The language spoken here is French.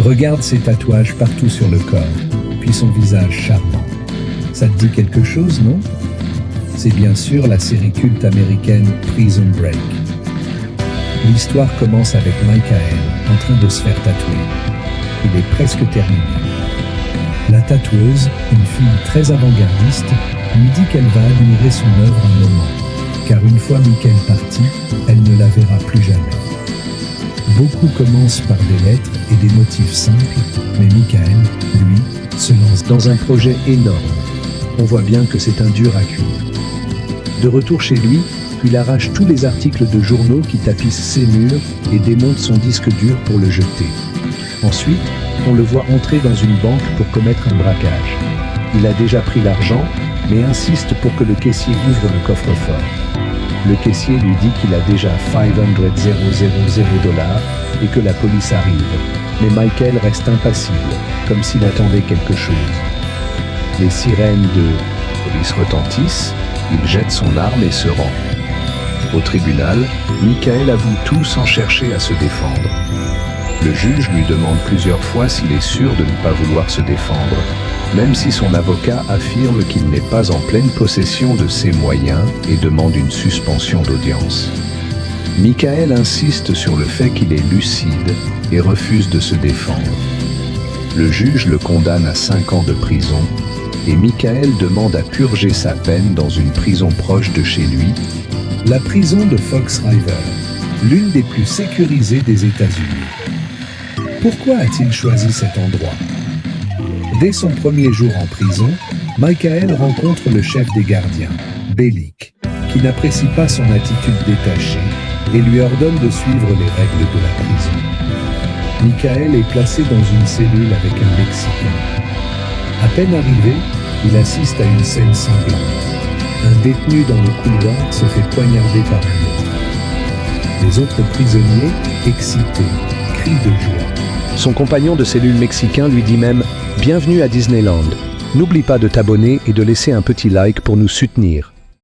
Regarde ses tatouages partout sur le corps, puis son visage charmant. Ça te dit quelque chose, non? C'est bien sûr la série culte américaine Prison Break. L'histoire commence avec Michael en train de se faire tatouer. Il est presque terminé. La tatoueuse, une fille très avant-gardiste, lui dit qu'elle va admirer son œuvre un moment, car une fois Michael parti, elle ne la verra plus jamais. Beaucoup commencent par des lettres et des motifs simples, mais Michael, lui, se lance dans un projet énorme. On voit bien que c'est un dur à cuire. De retour chez lui, il arrache tous les articles de journaux qui tapissent ses murs et démonte son disque dur pour le jeter. Ensuite, on le voit entrer dans une banque pour commettre un braquage. Il a déjà pris l'argent, mais insiste pour que le caissier ouvre le coffre-fort. Le caissier lui dit qu'il a déjà $500,000 et que la police arrive. Mais Michael reste impassible, comme s'il attendait quelque chose. Les sirènes de police retentissent, il jette son arme et se rend. Au tribunal, Michael avoue tout sans chercher à se défendre. Le juge lui demande plusieurs fois s'il est sûr de ne pas vouloir se défendre, même si son avocat affirme qu'il n'est pas en pleine possession de ses moyens et demande une suspension d'audience. Michael insiste sur le fait qu'il est lucide et refuse de se défendre. Le juge le condamne à 5 ans de prison et Michael demande à purger sa peine dans une prison proche de chez lui, la prison de Fox River, l'une des plus sécurisées des États-Unis. Pourquoi a-t-il choisi cet endroit? Dès son premier jour en prison, Michael rencontre le chef des gardiens, Bellick, qui n'apprécie pas son attitude détachée et lui ordonne de suivre les règles de la prison. Michael est placé dans une cellule avec un Mexicain. À peine arrivé, il assiste à une scène sanglante. Un détenu dans le couloir se fait poignarder par un autre. Les autres prisonniers, excités, crient de joie. Son compagnon de cellule mexicain lui dit même « Bienvenue à Disneyland. N'oublie pas de t'abonner et de laisser un petit like pour nous soutenir. »